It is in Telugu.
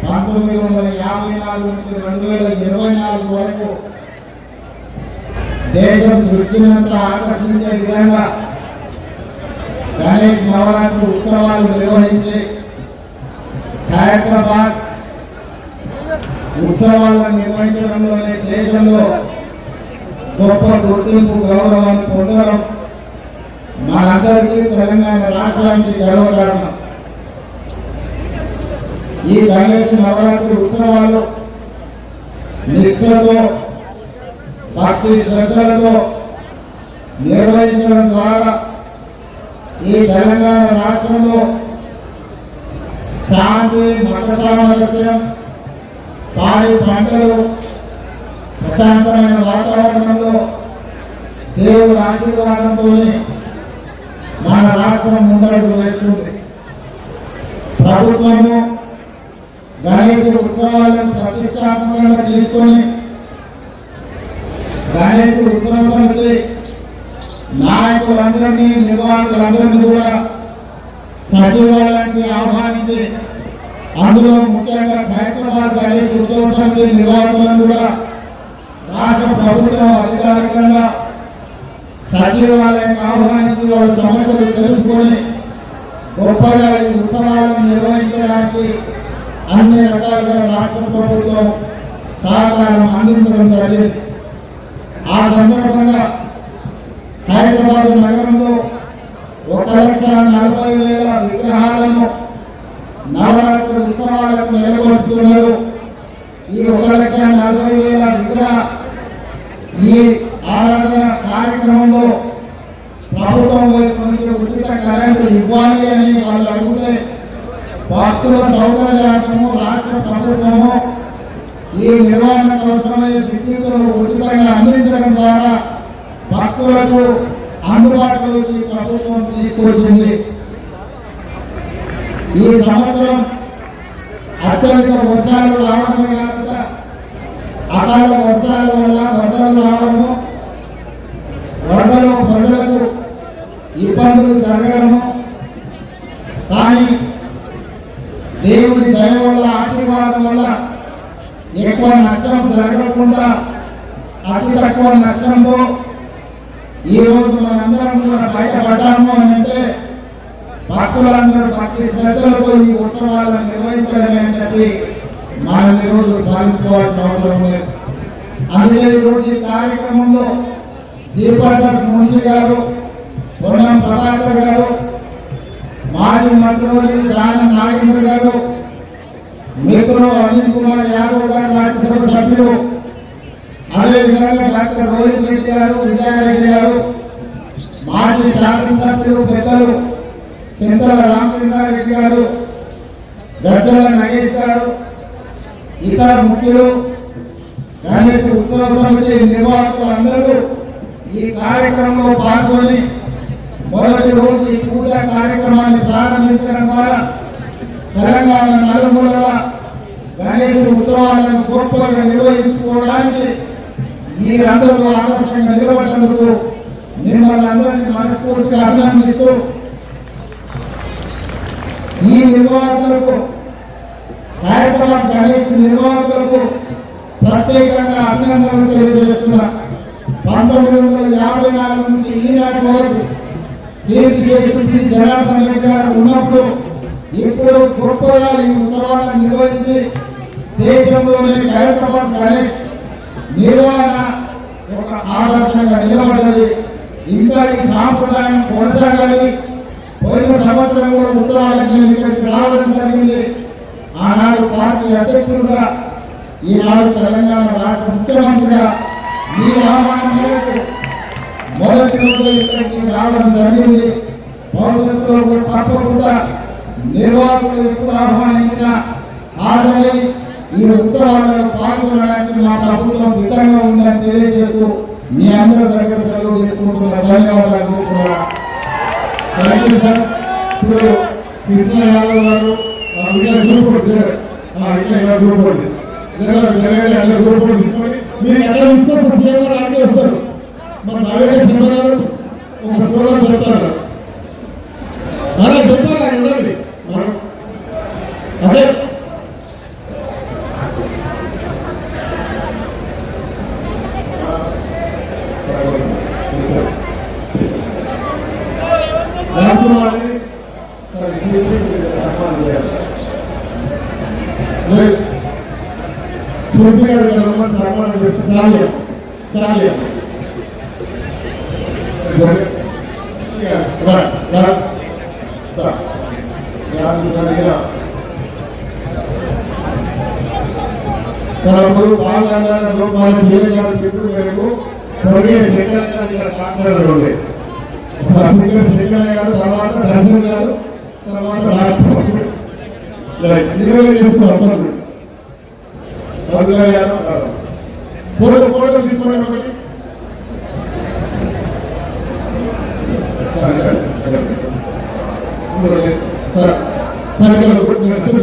1954 నుంచి 2024 వరకు దేశం దృష్టినంతా ఆకర్షించే విధంగా గణేష్ నవరాత్రి ఉత్సవాలు నిర్వహించి హైదరాబాద్ ఉత్సవాలను నిర్వహించడంలోనే దేశంలో గొప్ప గుర్తింపు గౌరవాన్ని పొందడం మనందరికీ తెలంగాణ రాష్ట్రానికి గర్వకారణం. ఈ గణేష్ నవరాత్రి ఉత్సవాలు నిష్ఠతో భక్తి శ్రద్ధలతో నిర్వహించడం ద్వారా ఈ తెలంగాణ రాష్ట్రంలో శాంతి, మత సామరస్యం, పాడి పంటలు, ప్రశాంతమైన వాతావరణంలో దేవుడి ఆశీర్వాదంతో మన రాష్ట్రం ముందడుగు వేస్తుంది. ప్రభుత్వము గణేష్ ఉత్సవాలను ప్రతిష్టాత్మకంగా తీసుకొని గణేష్ ఉత్సవ సమితి నాయకులందరినీ, నిర్వాహకులందరినీ కూడా సచివాలయానికి ఆహ్వానించి అందులో ముఖ్యంగా హైదరాబాద్ గణేష్ ఉత్సవ సమితి నిర్వాహకులను కూడా రాష్ట్ర ప్రభుత్వం అధికారికంగా సచివాలయానికి ఆహ్వానించి వాళ్ళ సమస్యలు తెలుసుకొని గొప్పగా ఈ ఉత్సవాలను నిర్వహించడానికి అన్ని రకాలుగా రాష్ట్ర ప్రభుత్వం సహకారం అందించడం జరిగింది. ఆ సందర్భంగా హైదరాబాద్ నగరంలో 1,40,000 విగ్రహాలను నవరాత్రి ఉత్సవాలకు నెలకొల్పుతున్నారు. ఈ 1,40,000 విగ్రహ ఈ ఆరాధన కార్యక్రమంలో ప్రభుత్వం వైపు నుంచి ఉచిత కరెంటు ఇవ్వాలి అని వాళ్ళు అడిగితే భక్తుల సౌకర్యార్థము రాష్ట్ర ప్రభుత్వము ఈ నిర్వహణ కోసమై విద్యుత్తులను ఉచితంగా అందించడం ద్వారా భక్తులకు అందుబాటులోకి ప్రభుత్వం తీసుకొచ్చింది. ఈ సంవత్సరం అత్యధిక వర్షాలు రావడమే కాకుండా అకాల వర్షాల వల్ల వరదలు రావడము, వరదలో ప్రజలకు ఇబ్బందులు జరగడము, కానీ దేవుడి దయ వల్ల, ఆశీర్వాదం వల్ల ఎక్కువ నష్టం జరగకుండా అతి తక్కువ నష్టంతో ఈరోజు మనందరం కూడా బయటపడ్డాము అని అంటే భక్తులందరూ భక్తి శ్రద్ధలతో ఈ ఉత్సవాలను నిర్వహించడమే అని చెప్పి మనం ఈరోజు సాధించుకోవాల్సిన అవసరం లేదు. అందుకే ఈరోజు ఈ కార్యక్రమంలో దీపదాస్ మున్షి గారు, పొన్నం ప్రభాకర్ గారు, మాజీ మంత్రులు రాణ నాగేంద్ర గారు, మిత్రులు అనిల్ కుమార్ యాదవ్ గారు, రాజ్యసభ సభ్యులు, అదేవిధంగా డాక్టర్ రోహిత్ రెడ్డి గారు, విజయారెడ్డి గారు, మాజీ శాసనసభ్యులు పెద్దలు చింతల రామచంద్రారెడ్డి గారు, గజ్జల నగేష్ గారు, ఇతర ముఖ్యులు, గణేష్ ఉత్సవ సమితి నిర్వాహకులు అందరూ ఈ కార్యక్రమంలో పాల్గొని మొదటి రోజు ఈ పూజా కార్యక్రమాన్ని ప్రారంభించడం ద్వారా తెలంగాణ నలుమూలల గణేష్ ఉత్సవాలను గొప్పగా నిర్వహించుకోవడానికి మీరందరూ ఆదర్శంగా నిలబడినందుకు మిమ్మల్ని అందరినీ మనస్ఫూర్తిగా అభినందిస్తూ ఈ నిర్వాహకులకు, హైదరాబాద్ గణేష్ నిర్వాహకులకు ప్రత్యేకంగా అభినందనలు తెలియజేస్తున్నా. 1954 నుంచి ఈనాటి వరకు కీర్తి జనార్దన్ రెడ్డి గారు ఉన్నప్పుడు ఇప్పుడు గొప్పగా ఈ ఉత్సవాలను నిర్వహించి దేశంలోనే హైదరాబాద్ గణేష్ నిర్వహణ ఒక ఆదర్శంగా నిలబడ్డది. ఇంకా ఈ సాంప్రదాయం కొనసాగాలి. పోయిన సంవత్సరం కూడా ఉత్సవాలకి ఇక్కడికి రావడం జరిగింది. ఆనాడు పార్టీ అధ్యక్షుడుగా, ఈనాడు తెలంగాణ రాష్ట్ర ముఖ్యమంత్రిగా మీ ఆహ్వానం మేరకు మొదటి రోజు ఇక్కడికి రావడం జరిగింది. భవిష్యత్తులో తప్పకుండా నిర్వాహకులు ఎప్పుడు ఆహ్వానించినా హాజరై ఈ ఉత్సవాలలో పాల్గొనడానికి మా ప్రభుత్వం సిద్ధంగా ఉందని తెలియజేస్తూ మీ అందరూ దగ్గర సెలవు తీసుకుంటున్న ధన్యవాదాలు కూడా. ఇప్పుడు కృష్ణ యాదవ్ గారు మీరు ఎక్కడ తీసుకొస్తే సీఎం గారు అడిగే వస్తారు. మన నాగేశ్వర శర్మ గారు ఒక స్కూల్లో చెప్తారు, అలా చెప్పాలి. అదే సూర్య గారు సన్మానం చేసి సాధ్యం సాధ్యం తనప్పుడు బాగా లోపాలు తీయగానే చెప్పు మేరకు స్వర్గీయ శంకరాచార్య ఉండే శంకరయ్య గారు తర్వాత దర్శన్ గారు తర్వాత రాష్ట్రపతి చేస్తున్నారు ఫోటో ఫోటో తీసుకోండి ఒకటి సార్ సార్ ఇక్కడ